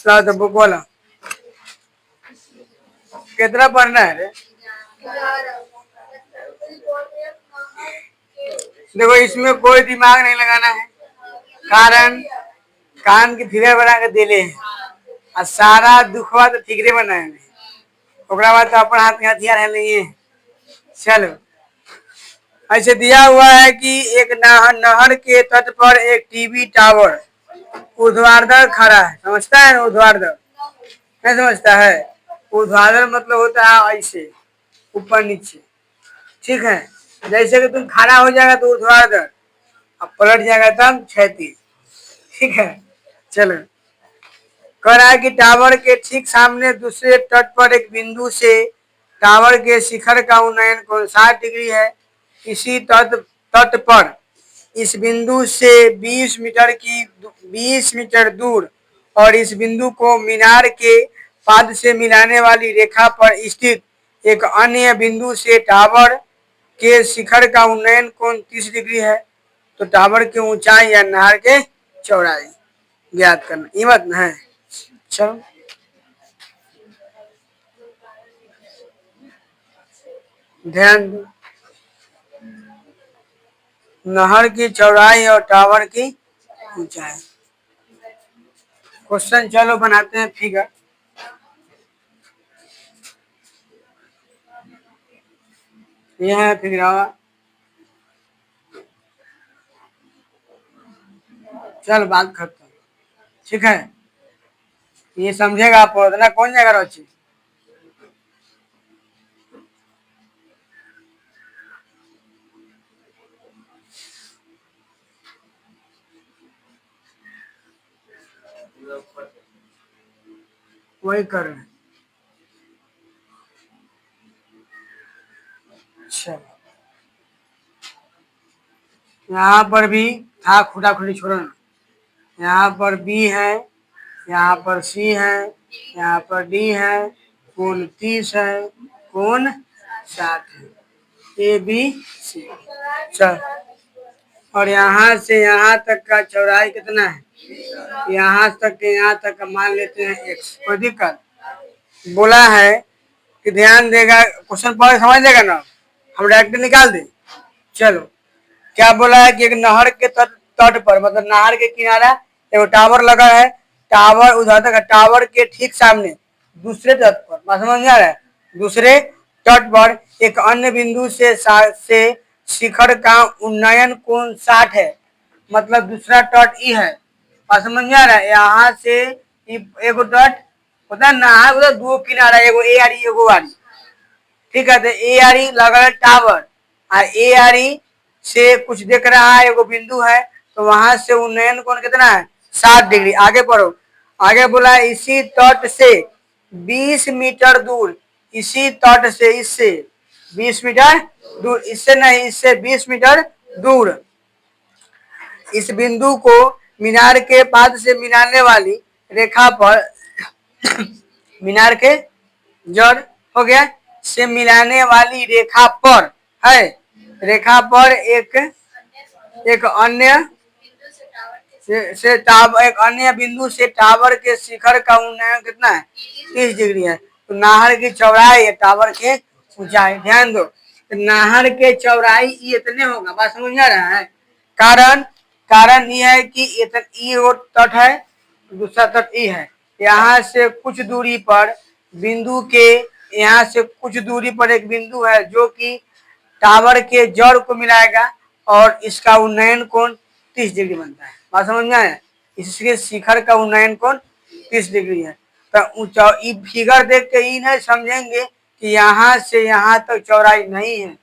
तो बुक वाला कितना पढ़ना है रे? देखो इसमें कोई दिमाग नहीं लगाना है। कारण कान की फिगर बना के दिले हैं और सारा दुखवा तो फिगरे बनाए ओकरा बाद तो अपन हाथ में हथियार है नहीं है। चलो ऐसे दिया हुआ है कि एक नहर के तट पर एक टीवी टावर ऊर्ध्वाधर खड़ा है। समझता है ना ऊर्ध्वाधर? नहीं समझता है? ऊर्ध्वाधर मतलब होता है ऐसे ऊपर नीचे। ठीक है, जैसे कि तुम खड़ा हो जाएगा तो ऊर्ध्वाधर, अब पलट जाएगा तब क्षैतिज। ठीक है, चलो कह रहा है कि टावर के ठीक सामने दूसरे तट पर एक बिंदु से टावर के शिखर का उन्नयन कोण 60 डिग्री है। इसी तट पर इस बिंदु से 20 मीटर दूर और इस बिंदु को मीनार के पाद से मिलाने वाली रेखा पर स्थित एक अन्य बिंदु से टावर के शिखर का उन्नयन कोण 30 डिग्री है। तो टावर की ऊंचाई या नहर के चौड़ाई ज्ञात करना, ये बात ना है। चलो ध्यान दो, नहर की चौड़ाई और टावर की ऊंचाई। क्वेश्चन चलो बनाते हैं फिगर। ये है फिगर। चल बात खत्म। ठीक है, ये समझेगा आप ना कौन जगह रोची। वही कर रहे हैं। अच्छा यहाँ पर भी था खुदा खुली छोड़ो ना। यहाँ पर बी है, यहाँ पर सी है, यहाँ पर डी है, कोण 30 है, कोण 60 है, ए बी सी। चल और यहाँ से यहाँ तक का चौड़ाई कितना है? यहाँ तक के यहाँ तक का मान लेते हैं x। कोई दिक्कत? बोला है कि ध्यान देगा, क्वेश्चन पढ़ समझ लेगा ना, हम डायरेक्ट निकाल दें। चलो क्या बोला है कि एक नहर के तट पर मतलब नहर के किनारा एक टावर लगा है। टावर उधर तक, टावर के ठीक सामने दूसरे तट पर, बात समझ में आ रहा है? दूसरे तट पर एक अन्य बिंदु से शिखर का उन्नयन कोण 60 है। मतलब दूसरा तट ई है। बात समझ में आ रहा है? यहाँ से एगो तट होता है नहर, उधर दो किनारा, एगो ए आरी एगो आरी। ठीक है, तो ए आरी लगा टावर और ए आरी से कुछ देख रहा है, एगो बिंदु है, तो वहां से उन्नयन कोण कितना है? 60 डिग्री। आगे पढ़ो, आगे बोला इसी तट से 20 मीटर दूर, इसी तट से इससे 20 मीटर दूर, इससे नहीं, इससे 20 मीटर दूर इस बिंदु को मीनार के पाद से मिलाने वाली रेखा पर मीनार के जड़ हो गया से मिलाने वाली रेखा पर है, रेखा पर एक अन्य एक अन्य बिंदु से टावर के शिखर का उन्नयन कितना है? 30 डिग्री है। तो नहर की चौड़ाई या टावर के ऊंचाई, ध्यान दो, तो नहर के चौड़ाई इतने होगा। बात समझ में आ रहा है? कारण कारण यह है कि ई तट है, दूसरा तट ई है। यहाँ से कुछ दूरी पर बिंदु के, यहाँ से कुछ दूरी पर एक बिंदु है जो कि टावर के जड़ को मिलाएगा और इसका उन्नयन कोण 30 डिग्री बनता है। बात समझ में आया? इसके शिखर का उन्नयन कोण 30 डिग्री है। तो फिगर देख के ही नहीं समझेंगे कि यहाँ से यहाँ तक चौड़ाई नहीं है,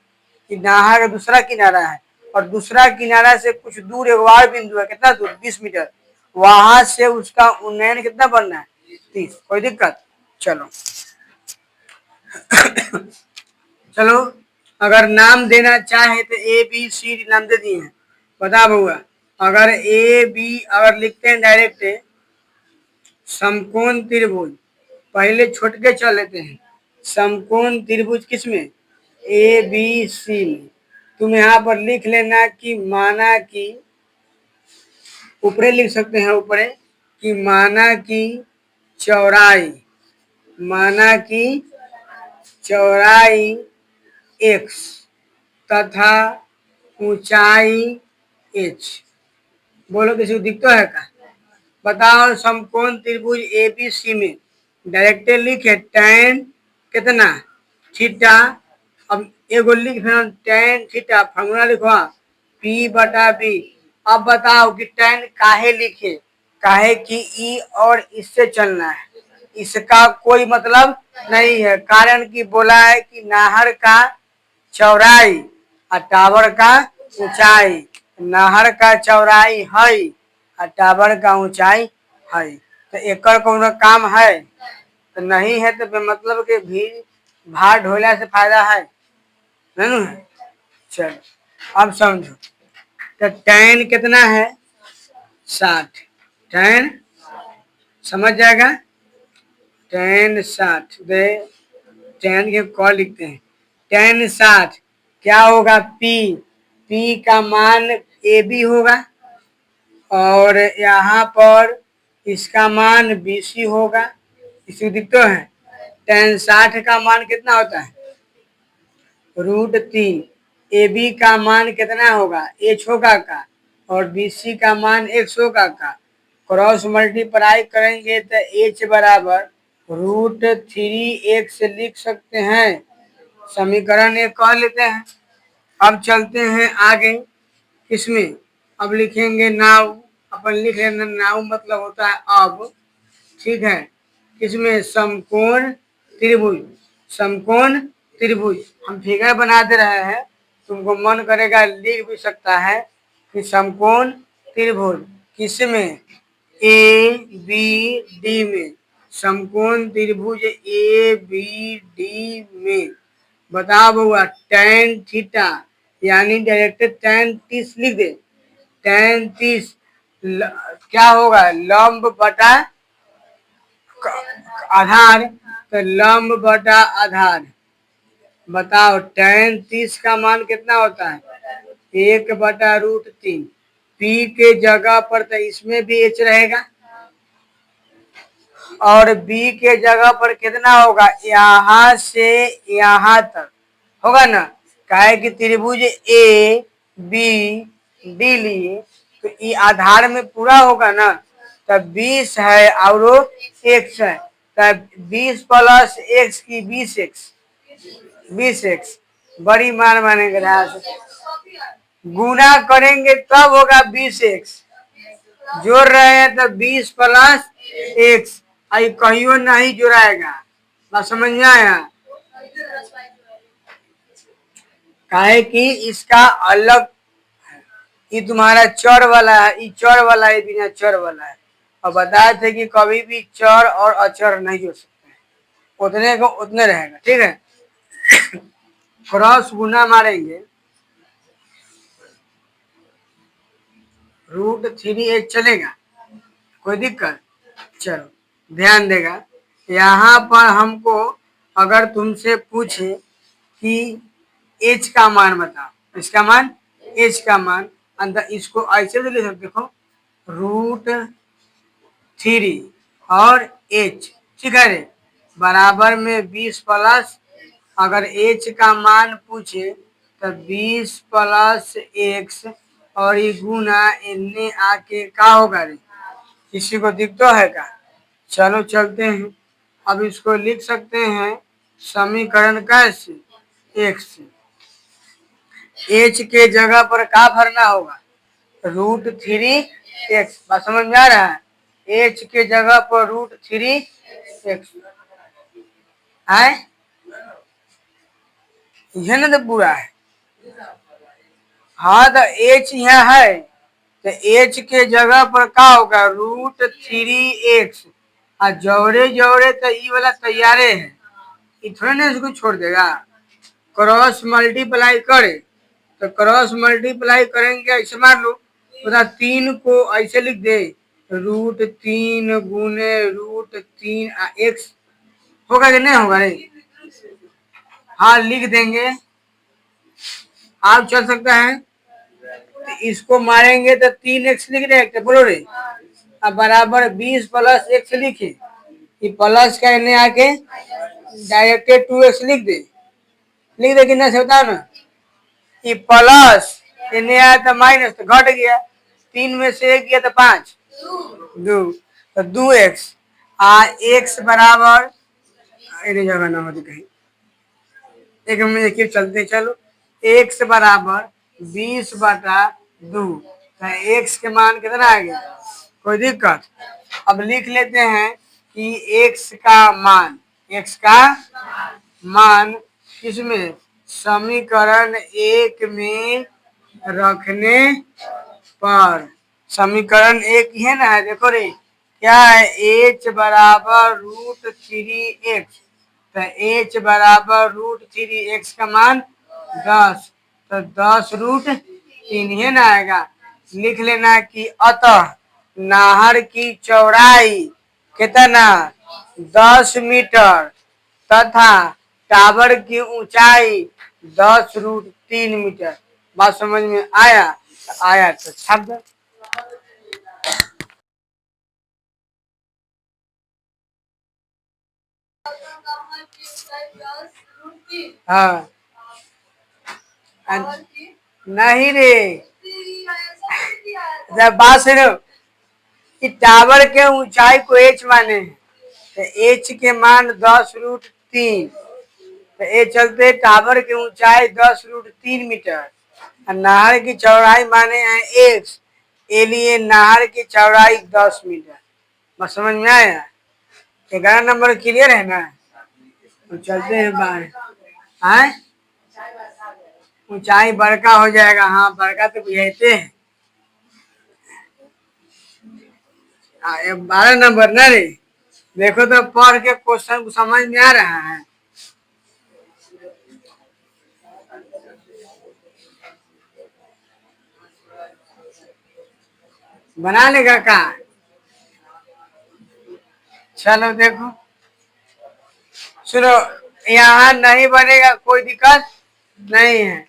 कि नहर का दूसरा किनारा है और दूसरा किनारा से कुछ दूर एक और बिंदु है। कितना दूर? 20 मीटर। वहां से उसका उन्नयन कितना बनना है? 30। कोई दिक्कत? चलो चलो अगर नाम देना चाहे तो ए बी सी नाम दे दिए हैं। बता बउआ, अगर ए बी अगर लिखते हैं डायरेक्ट समकोण त्रिभुज, पहले छोट के चल लेते हैं। समकोण त्रिभुज किसमें? ए बी सी में। तुम यहाँ पर लिख लेना कि माना कि ऊपरे लिख सकते हैं, ऊपरे कि माना की चौड़ाई, माना की चौड़ाई x तथा ऊंचाई h। बोलो किसी को दिखता है का? बताओ समकोण त्रिभुज एबीसी में डायरेक्टली लिखे tan कितना थीटा। अब एगो लिख tan थीटा फॉर्मूला लिखवा p बटा b। अब बताओ कि tan काहे लिखे, काहे कि ई और इससे चलना है, इसका कोई मतलब नहीं है। कारण कि बोला है कि नहर का चौड़ाई और टावर का ऊंचाई, नहर का चौड़ाई है और टावर का ऊंचाई है, तो एक कोनो काम है तो नहीं है, तो मतलब के भीड़ भाड़ ढोला से फायदा है नहीं है। चलो अब समझो, तो tan कितना है 60, tan समझ जाएगा, tan 60 दे, tan के कॉल लिखते हैं, tan 60 क्या होगा p, p का मान ए बी होगा और यहाँ पर इसका मान बी सी होगा। इसी दिखते हैं tan 60 का मान कितना होता है √3, ए बी का मान कितना होगा एच होगा का और बी सी का मान एक्स होगा का। क्रॉस मल्टीप्लाई करेंगे तो एच बराबर √3x लिख सकते हैं, समीकरण एक कह लेते हैं। अब चलते हैं आगे, किसमें अब लिखेंगे नाउ, अपन लिख रहे नाउ मतलब होता है अब, ठीक है। किसमें समकोण त्रिभुज, समकोण त्रिभुज हम फिगर बना दे रहे हैं, तुमको मन करेगा लिख भी सकता है कि समकोण त्रिभुज किसमें ए बी डी में, समकोण त्रिभुज ए बी डी में। बताओ बउआ tan थीटा यानी डायरेक्ट tan 30 लिख दे, tan 30 क्या होगा लंब बटा आधार, तो लंब बटा आधार। बताओ tan 30 का मान कितना होता है 1/√3। p के जगह पर तो इसमें भी h रहेगा और b के जगह पर कितना होगा यहाँ से यहाँ तक होगा ना, काहे कि त्रिभुज ए बी डी लिए तो ये आधार में पूरा होगा ना, तब 20 है और x है, तब 20 प्लस x की 20x, 20x बड़ी मान मानेंगे, गुना करेंगे तब होगा 20x, जोड़ रहे हैं तो 20 प्लस x, आई कहियो नहीं जुड़ाएगा, बात समझ में आया। काहे कि इसका अलग, ये तुम्हारा चर वाला है, ये चर वाला है, बिना चर वाला है, और बताए थे कि कभी भी चर और अचर नहीं जोड़ सकते हैं, उतने को उतने रहेगा, ठीक है। क्रॉस गुना मारेंगे √3h चलेगा, कोई दिक्कत। चलो ध्यान देगा, यहाँ पर हमको अगर तुमसे पूछे कि h का मान बताओ, इसका मान h का मान अंदर, इसको ऐसे भी ले सकते, देखो √3 और h, ठीक है रे, बराबर में 20 प्लस, अगर h का मान पूछे तो 20 प्लस x और ये गुना इनने आके का होगा रे, किसी को दिखता है का? चलो चलते हैं, अब इसको लिख सकते हैं समीकरण कैसे, x, h के जगह पर का भरना होगा √3x, बात समझ में आ रहा है, h के जगह पर √3x है, यह ना तो बुरा है, हाँ तो h यहाँ है तो h के जगह पर का होगा √3x, और जोड़े जोड़े तो ये वाला तैयारे है, ये थोड़े ना इसको छोड़ देगा। क्रॉस मल्टीप्लाई करे तो क्रॉस मल्टीप्लाई करेंगे ऐसे मान लो, बता 3 को ऐसे लिख दे √3 गुने √3 x, होगा कि नहीं होगा रे, हाँ लिख देंगे, आप चल सकता है, तो इसको मारेंगे तो 3x लिख दे, बोलो रे, अब बराबर 20 प्लस x लिखे, ये प्लस का इन्हें आके डायरेक्ट 2x लिख दे कितना से बताओ ना। ये प्लस इन्हें आया तो माइनस तो घट गया, 3 में से 1 गया तो 5, 2 तो 2x x बराबर जगह ना होती कहीं, एक में देखिए चलते चलो, x बराबर 20/2 तो x के मान कितना आ गया, कोई दिक्कत। अब लिख लेते हैं कि x का मान किसमें, समीकरण 1 में रखने पर, समीकरण 1 है ना, देखो रे क्या है, h बराबर √3x, तो h बराबर √3x का मान 10, तो 10√3 है ना आएगा। लिख लेना कि अतः नहर की चौड़ाई कितना 10 मीटर तथा टावर की ऊंचाई 10√3 मीटर। बात समझ में आया, आया तो छाप दो। हाँ नहीं रे, जब बात सुनो कि टावर के ऊंचाई को h माने, तो h के मान 10√3, तो ये चलते टावर की ऊंचाई 10√3 मीटर, नहर की चौड़ाई माने हैं x, ये लिए नहर की चौड़ाई 10 मीटर। बस समझ में आया, 11 नंबर क्लियर है ना। तो चलते हैं बाहर, आए ऊंचाई बड़का हो जाएगा, हाँ बड़का तो बुझाते हैं। 12 नंबर ना रे, देखो तो पढ़ के क्वेश्चन समझ में आ रहा है। बना लेगा का, चलो देखो सुनो, यहाँ नहीं बनेगा कोई दिक्कत नहीं है,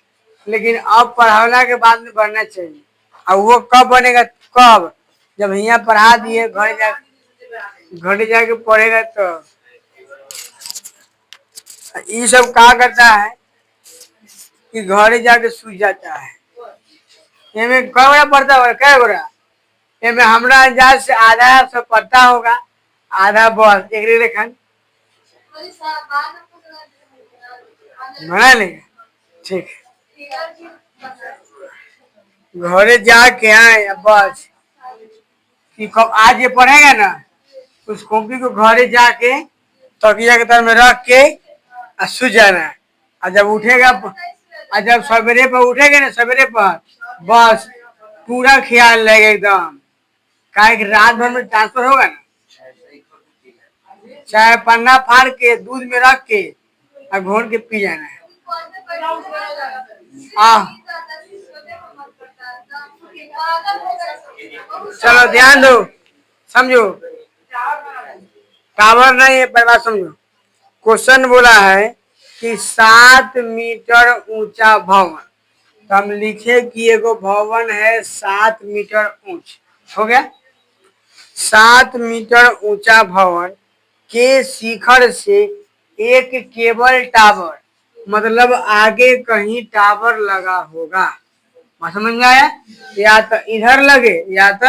लेकिन अब पढ़ाना के बाद में बनना चाहिए। और वो कब बनेगा, कब जब यहाँ पढ़ा दिए घर जाके पढ़ेगा तो। ये सब कहा करता है कि घर जाके सूझ जाता है, ये कौड़ा पड़ता होगा, क्या गोरा ये हमारा अंदाज से आधा सब पढ़ता होगा, आधा बस एक लेखन बना लेगा। ठीक घरे जाके आए बस, कि आज ये पढ़ेगा ना, उस कॉपी को घरे जाके तकिया के तर में रख के सो जाना है। और जब उठेगा, और जब सवेरे पर उठेगा ना, सवेरे पर बस पूरा ख्याल रहेगा एकदम, काहे कि रात भर में ट्रांसफर होगा ना, चाहे पन्ना फाड़ के दूध में रख के और घोल के पी जाना है। चलो ध्यान दो, समझो, टावर नहीं है, पहला समझो। क्वेश्चन बोला है कि 7 मीटर ऊंचा भवन, तो हम लिखे कि एगो भवन है 7 मीटर ऊंच, हो गया। 7 मीटर ऊंचा भवन के शिखर से एक केबल टावर, मतलब आगे कहीं टावर लगा होगा, समझ में आया, या तो इधर लगे या तो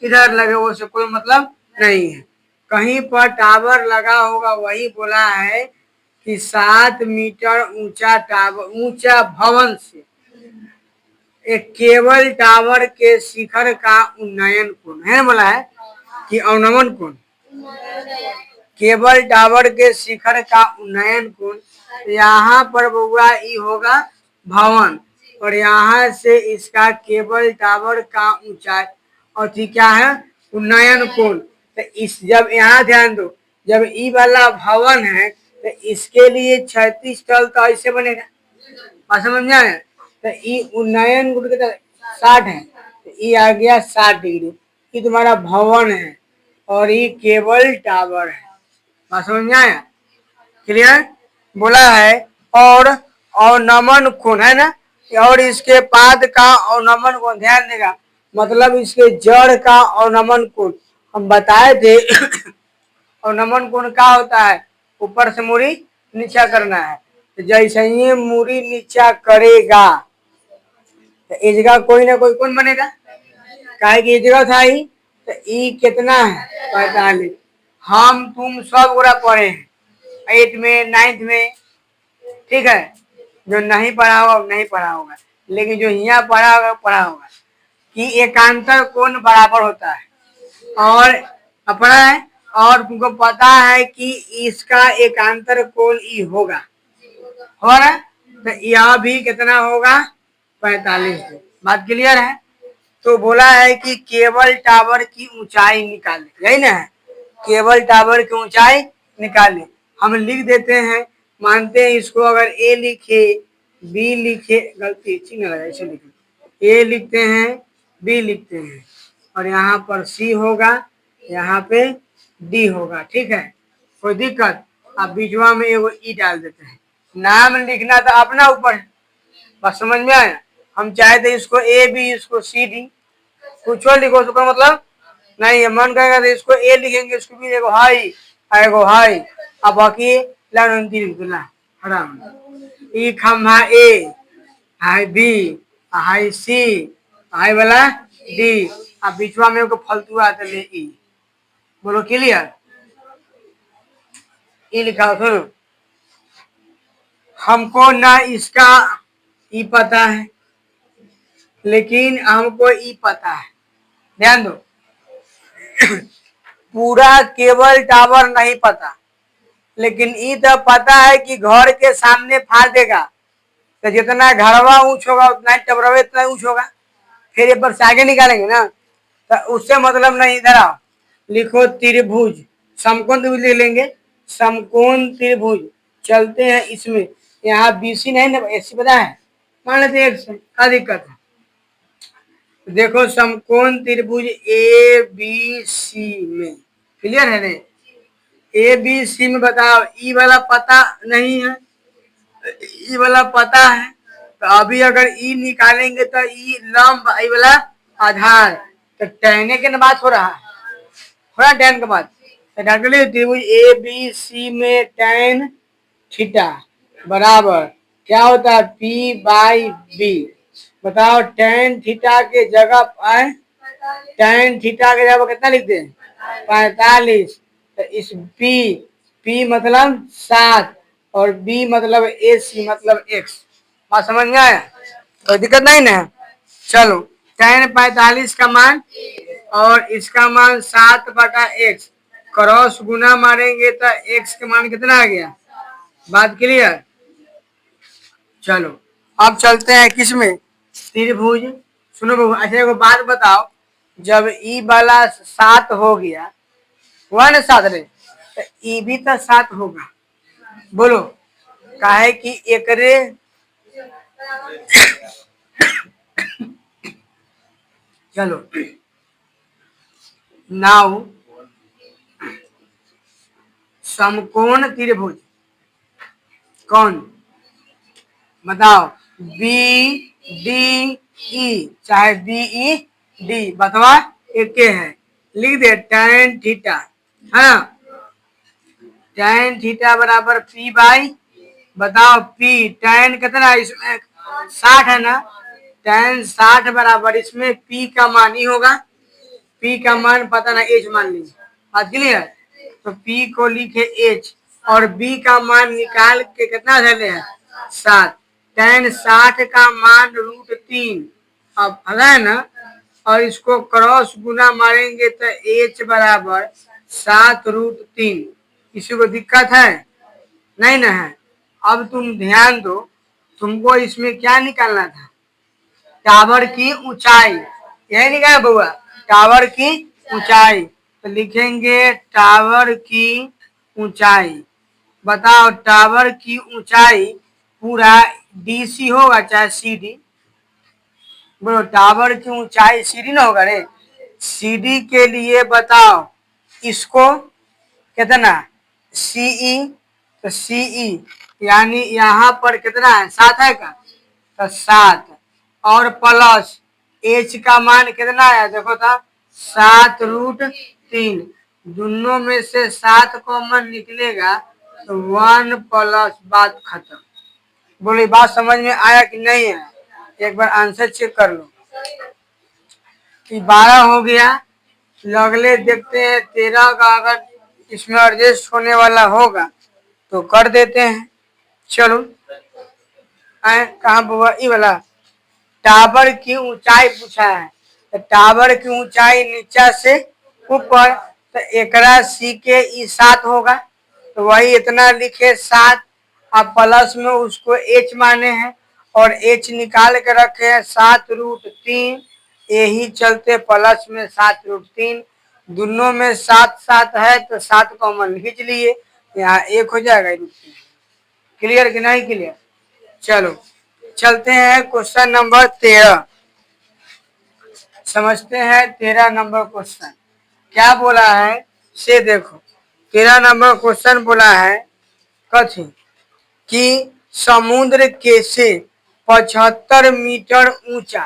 इधर लगे, वो से कोई मतलब नहीं है, कहीं पर टावर लगा होगा। वही बोला है कि 7 मीटर ऊंचा टावर, ऊंचा भवन से एक केबल टावर के शिखर का उन्नयन कोण है, बोला है कि अवनमन कोण, केबल टावर के शिखर का उन्नयन कोण, यहाँ पर बउआ ई होगा भवन, और यहाँ से इसका केबल टावर का ऊंचाई और क्या है उन्नयन कोण। तो इस जब यहाँ ध्यान दो, जब ई वाला भवन है तो इसके लिए 36 तल तो ऐसे बनेगा, समझ में आया। तो ई उन्नयन कोण कितना 60 है, तो ई आ गया 60 डिग्री, ये तुम्हारा भवन है और ये केबल टावर है, समझ में आया, क्लियर। बोला है और अवनमन कोण है ना, और इसके पाद का अवनमन कोण ध्यान देगा, मतलब इसके जड़ का अवनमन कोण, हम बताए थे और नमन कोण क्या होता है, ऊपर से मूरी नीचा करना है। तो जैसे ही मूरी नीचा करेगा तो इस जगह कोई ना कोई कौन बनेगा, काहे की जगह था ही। तो ई कितना है 45। हम तुम सब गोरा पढ़े हैं 8 में 9th में, ठीक है। जो नहीं पढ़ा होगा नहीं पढ़ा होगा, लेकिन जो यहाँ पढ़ा होगा कि एकांतर कोण बराबर होता है। और पढ़ा है और तुमको पता है कि इसका एकांतर कोण ई होगा, हो रहा है। तो यह भी कितना होगा 45। बात क्लियर है। तो बोला है कि केबल टावर की ऊंचाई निकाले, यही ना है, केबल टावर की ऊंचाई निकाले। हम लिख देते हैं, मानते हैं इसको, अगर ए लिखे बी लिखे, गलती चिन्ह लगा ऐसे लिखे, ए लिखते हैं बी लिखते हैं और यहाँ पर सी होगा, यहाँ पे डी होगा, ठीक है। कोई दिक्कत, आप बीचवा में एगो ई डाल देते हैं। नाम लिखना तो अपना ऊपर है, बस समझ में आया। हम चाहे तो इसको ए बी, इसको सी डी, कुछ लिखो, उसका मतलब नहीं है। मन करेगा तो इसको ए लिखेंगे, इसको भी एगो हाई एगो हाई, अब बाकी हराम। ई खम्हा ए, हाई बी, हाई सी, हाई वाला डी, अब बीचवा में एगो फालतू आता ले ई। बोलो क्लियर। ई लिखा सुनो, हमको ना इसका ई पता है लेकिन हमको ई पता है, ध्यान दो। पूरा केबल टावर नहीं पता, लेकिन ई तो पता है कि घर के सामने फाड़ देगा तो जितना घरवा ऊंच होगा उतना टबरवा इतना ऊंच होगा, फिर ये पर से आगे निकालेंगे ना, तो उससे मतलब नहीं। इधर आओ, लिखो त्रिभुज, समकोण त्रिभुज ले लेंगे, समकोण त्रिभुज। चलते हैं इसमें, यहाँ बीसी नहीं ना, एसी पता है, मान लेते हैं क्या दिक्कत है। देखो समकोण त्रिभुज ए बी सी में, क्लियर है ने। ए बी सी में बताओ, ई वाला पता नहीं है, ई वाला पता है। तो अभी अगर ई निकालेंगे तो ई लंब, ई वाला आधार, तो टहने के बात हो रहा है, हो रहा टैन के बाद। तो डॉक्टर त्रिभुज ए बी सी में टैन थीटा बराबर क्या होता है, पी बाई बी। बताओ टैन थीटा के जगह पर, टैन थीटा के जगह कितना लिखते हैं 45। तो इस पी मतलब 7 और बी मतलब ए सी मतलब x। बात समझ में आया, कोई दिक्कत नहीं ना। चलो टैन 45 का मान और इसका मान 7/x, क्रॉस गुना मारेंगे तो x के मान कितना आ गया। बात क्लियर। चलो अब चलते हैं किसमें, त्रिभुज। सुनो बाबू, अच्छा एगो बात बताओ, जब ई वाला 7 हो गया, हुआ ना 7 रे, तो ई भी तो 7 होगा। बोलो काहे कि एकरे चलो नाउ समकोण त्रिभुज कौन, बताओ, बी डी ई, चाहे बी ई डी, बतवा एक है। लिख दे टैन थीटा, है ना, टैन थीटा बराबर पी बाई, बताओ पी टैन कितना है इसमें 60 है ना, टैन 60 बराबर इसमें पी का मान ही होगा, पी का मान पता ना एच मान लीजिए। बात क्लियर। तो पी को लिखे एच और बी का मान निकाल के कितना धरे हैं 7, टैन 60 का मान √3। अब है ना, और इसको क्रॉस गुना मारेंगे तो एच बराबर 7√3। किसी को दिक्कत है नहीं ना है। अब तुम ध्यान दो, तुमको इसमें क्या निकालना था, टावर की ऊंचाई, यही निकाला बउआ, टावर की ऊंचाई। तो लिखेंगे टावर की ऊंचाई। बताओ टावर की ऊंचाई पूरा डीसी होगा चाहे सीडी, बोलो टावर की ऊंचाई सीडी ना होगा रे, सीडी के लिए बताओ इसको कितना सीई, तो सीई यानी यहाँ पर कितना है 7 है का, तो 7 और प्लस एच का मान कितना है देखो था 7√3। 3, दोनों में से 7 कॉमन निकलेगा तो 1 प्लस, बात खत्म। बोले बात समझ में आया कि नहीं है? एक बार आंसर चेक कर लो कि 12 हो गया। अगले देखते हैं 13 का, अगर इसमें एडजस्ट होने वाला होगा तो कर देते हैं। चलो आए कहाँ बुआ, ये वाला टावर की ऊंचाई पूछा है। तो टावर की ऊंचाई नीचा से ऊपर, तो एकरा सी के ई 7 होगा, तो वही इतना लिखे 7। अब प्लस में उसको एच माने हैं और एच निकाल के रखे हैं 7√3। यही चलते प्लस में 7√3, दोनों में 7 है तो 7 कॉमन खींच लिए, यहाँ 1 हो जाएगा। क्लियर कि नहीं क्लियर? चलो चलते हैं क्वेश्चन नंबर 13, समझते हैं 13 नंबर क्वेश्चन क्या बोला है से देखो। 13 नंबर क्वेश्चन बोला है कथी कि समुद्र के से 75 मीटर ऊंचा,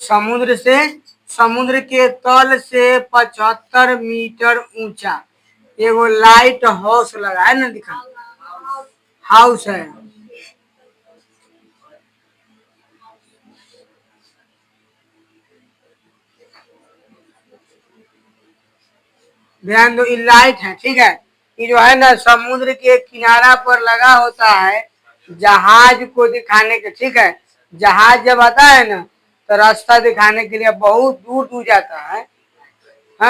समुद्र के तल से 75 मीटर ऊंचा एगो लाइट हाउस लगा है ना, दिखा हाउस है। ध्यान दो, ये लाइट है, ठीक है। ये जो है ना समुद्र के किनारा पर लगा होता है जहाज को दिखाने के, ठीक है। जहाज जब आता है ना तो रास्ता दिखाने के लिए बहुत दूर दूर जाता है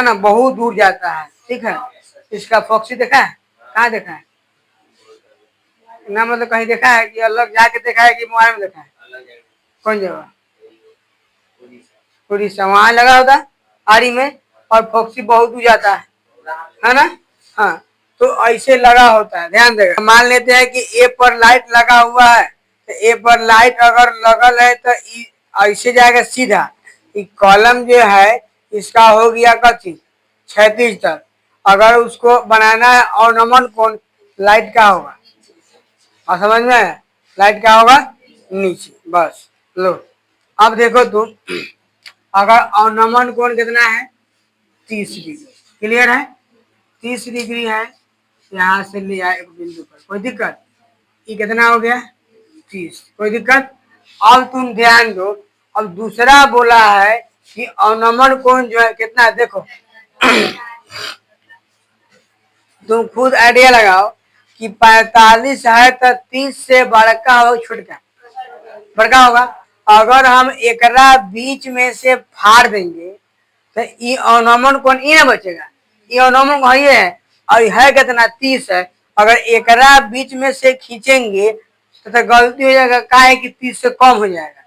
ना, बहुत दूर जाता है, ठीक है। इसका फॉक्सी देखा है? कहाँ देखा है ना, मतलब कहीं देखा है कि अलग जाके देखा है कि मोबाइल में देखा है? कौन जगह? उड़ीसा, वहां लगा होता आरी में, और फॉक्सी बहुत दूर जाता है ना। हाँ, तो ऐसे लगा होता है, ध्यान देगा। मान लेते हैं कि ए पर लाइट लगा हुआ है, तो ए पर लाइट अगर लगल है तो ऐसे जाएगा सीधा। कॉलम जो है इसका हो गया कथी क्षैतिज तक। अगर उसको बनाना है अवनमन कोण, लाइट का होगा, और समझ में है? लाइट का होगा नीचे, बस लो। अब देखो तुम, अगर अवनमन कोण कितना है 30 डिग्री, क्लियर है? 30 डिग्री है, यहाँ से ले आए एक बिंदु पर, कोई दिक्कत? ये कितना हो गया 30, कोई दिक्कत? अब तुम ध्यान दो, अब दूसरा बोला है कि अवनमन कोण जो है कितना है, देखो तुम खुद आइडिया लगाओ कि 45 है तो 30 से बड़का हो छोटका, बड़का होगा। अगर हम एकरा बीच में से फाड़ देंगे तो ये अवनमन कोण ये ना बचेगा, ये अवनमन कोण ये है, और है कितना 30 है। अगर एकरा बीच में से खींचेंगे तो गलती हो जाएगा, का है कि 30 से कम हो जाएगा।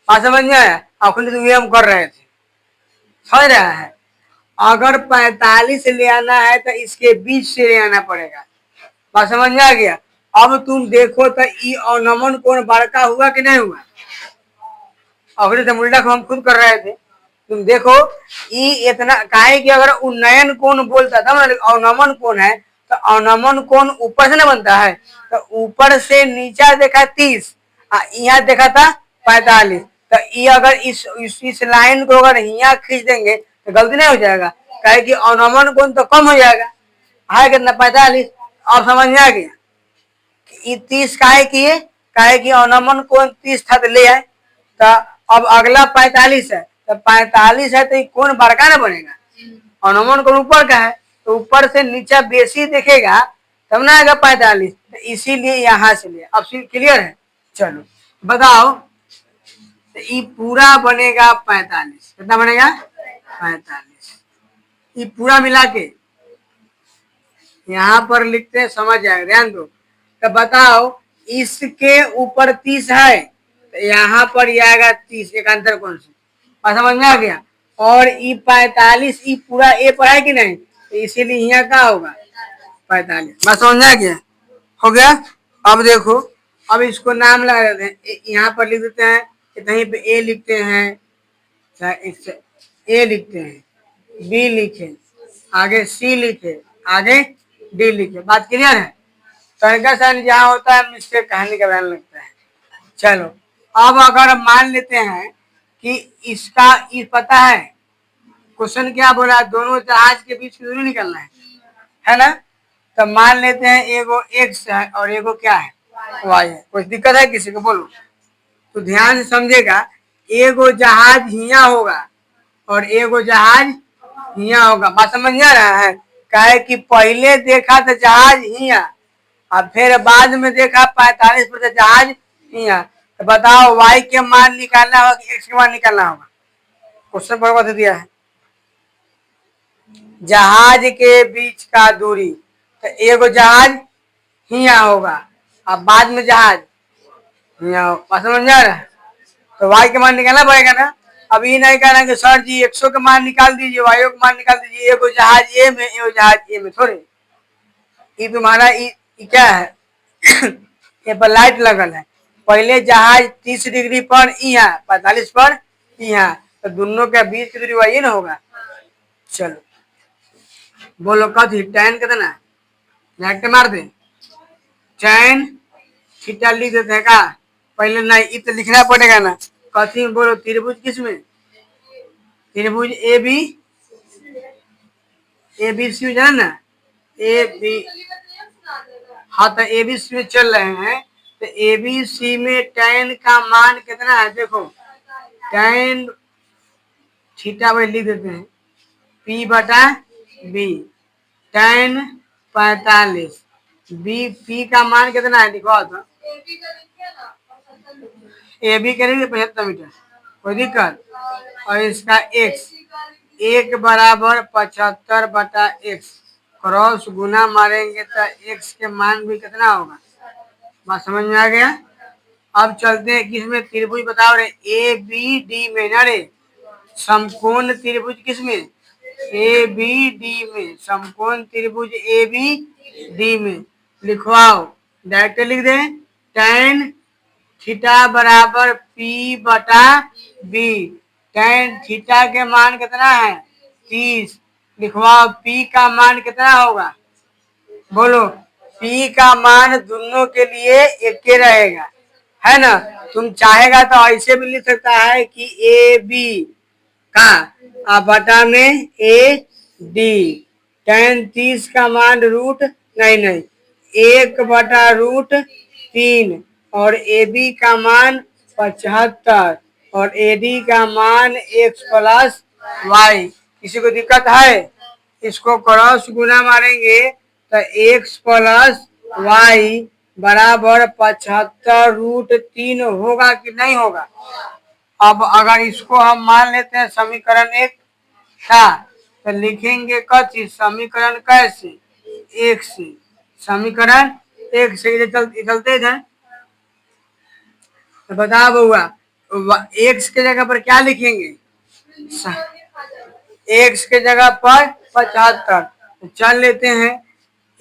बात समझ में आया? अपने तो ये हम कर रहे थे, समझ रहा है? अगर 45 ले आना है तो इसके बीच से ले आना पड़ेगा। बात समझ में आ गया? अब तुम देखो तो ये अवनमन कोण बड़का हुआ कि नहीं हुआ? अगले से उल्टा हम खुद कर रहे थे। तुम देखो ये इतना काहे कि अगर उन्नयन कोण बोलता था मतलब अवनमन कोण है, तो अवनमन कोण ऊपर से ना बनता है, तो ऊपर से नीचा देखा 30, यहाँ देखा था 45। तो ये अगर इस लाइन को अगर यहाँ खींच देंगे तो गलती नहीं हो जाएगा, काहे कि अवनमन कोण तो कम हो जाएगा, है कितना 45। अब समझ में आ गया? ये 30 काहे किए, काहे कि अवनमन कोण 30 था तो ले आए। तो अब अगला 45 है, तो 45 है तो ये कोण बड़का ना बनेगा, अवनमन कोण ऊपर का है, तो ऊपर से नीचा बेसी दिखेगा तब ना आएगा 45, तो इसीलिए यहाँ से लिया। अब क्लियर है? चलो बताओ, तो ये पूरा बनेगा 45, कितना बनेगा 45, ये पूरा मिला के यहाँ पर लिखते हैं, समझ जाएगा, ध्यान दो। तो बताओ इसके ऊपर 30 है तो यहाँ पर ये आएगा 30, एक अंतर कौन सा, समझ में आ गया? और ई 45 ई पूरा ए पर है कि नहीं, तो इसीलिए यहाँ का होगा 45। बस समझ में आ गया? हो गया? अब देखो, अब इसको नाम लगा देते हैं, यहाँ पर लिख देते हैं, कहीं पे ए लिखते हैं, ए लिखते हैं, बी लिखे, आगे सी लिखे, आगे डी लिखे। बात क्लियर है? तरीका से जहाँ होता है मिस्टेक कहानी का बयान लगता है। चलो अब अगर मान लेते हैं कि इसका ये पता है क्वेश्चन क्या बोला, दोनों जहाज के बीच की दूरी निकलना है ना। तो मान लेते हैं एगो एक्स है और एगो क्या है, वाई है। कुछ दिक्कत है किसी को, बोलो। तो ध्यान से समझेगा, एगो जहाज हिया होगा और एगो जहाज हिया होगा। बात समझ आ रहा है। कहे कि पहले देखा तो जहाज हिया और फिर बाद में देखा 45% जहाज हिया। तो बताओ वाई के मान निकालना होगा कि एक्स के मान निकालना होगा। क्वेश्चन बता दिया है। जहाज के बीच का दूरी, तो एगो जहाज हिया होगा और बाद में जहाज हिया होगा। समझ आ रहा है। तो वाई के मान निकालना पड़ेगा ना। अब ये नहीं कहना कि सर जी 100 का मान निकाल दीजिए, वाई का मान निकाल दीजिए। एगो जहाज ए में एगो जहाज ए में थोड़े। ये तुम्हारा ये क्या है ये पर लाइट लगल है। पहले जहाज 30 डिग्री पर यहाँ 45 पर यहाँ, तो दोनों के बीच की दूरी वही ना होगा। चलो बोलो कथी, tan कितना है, डायरेक्ट मार दे। tan थीटा लिख देते हैं का, पहले नहीं ये तो लिखना पड़ेगा ना। कथी में बोलो, त्रिभुज किसमें, त्रिभुज ए बी सी जाना ना, ए बी। हाँ तो ए बी सी में चल रहे हैं, तो ए बी सी में tan का मान कितना है, देखो tan थीटा वही लिख देते हैं P बटा B, tan 45, बी पी का मान कितना है लिखो तो, ए बी करेंगे 75 मीटर, कोई दिक्कत। और इसका एक्स, एक बराबर 75 बटा एक्स, क्रॉस गुना मारेंगे तो एक्स के मान भी कितना होगा। बात समझ में आ गया। अब चलते हैं किसमें, त्रिभुज बताओ रे, ए बी डी में ना रे, समकोण त्रिभुज किसमें, ए बी डी में, समकोण त्रिभुज ए बी डी में। लिखवाओ, डायरेक्ट लिख दें, tan थीटा बराबर P बटा B। tan थीटा के मान कितना है 30। लिखवाओ P का मान कितना होगा, बोलो। P का मान दोनों के लिए एक के रहेगा, है ना। तुम चाहेगा तो ऐसे भी लिख सकता है कि ए बी का बटा में ए डी, tan 30 का मान रूट नहीं 1/√3 और ए बी का मान 75 और ए डी का मान x प्लस वाई। किसी को दिक्कत है, इसको क्रॉस गुना मारेंगे तो x प्लस वाई बराबर 75√3 होगा कि नहीं होगा। अब अगर इसको हम मान लेते हैं समीकरण 1 था, तो लिखेंगे कथी, समीकरण कैसे, एक से, समीकरण एक से चलते थे। तो बताओ बउआ, एक्स के जगह पर क्या लिखेंगे, एक्स के जगह पर 75। तो चल लेते हैं,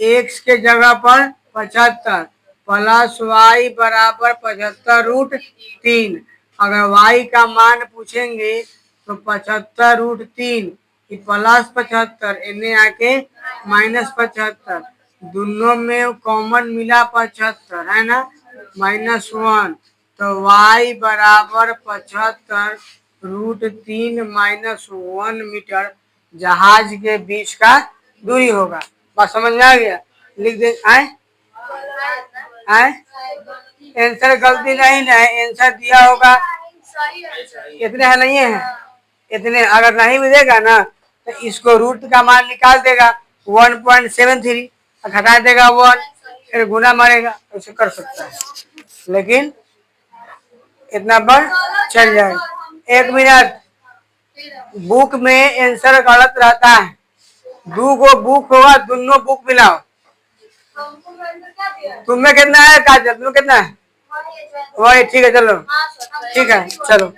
एक्स के जगह पर 75 प्लस वाई बराबर 75√3। अगर वाई का मान पूछेंगे तो 75√3 प्लस 75 इन्हें आके -75, दोनों में कॉमन मिला 75 है ना, -1। तो y बराबर 75√3 -1 मीटर जहाज के बीच का दूरी होगा। बात समझ में आ गया। लिख दे आए आंसर गलती नहीं है, आंसर दिया होगा इतने है नहीं है, इतने अगर नहीं मिलेगा ना तो इसको रूट का मान निकाल देगा 1.73, घटा देगा 1, फिर गुना मारेगा, ऐसे कर सकता है। लेकिन इतना पर चल जाएगा। 1 मिनट, बुक में आंसर गलत रहता है, दो गो बुक होगा, दोनों बुक मिलाओ। तुम्हें कितना है काजल, तुम्हें कितना है, वही ठीक है, चलो ठीक है चलो।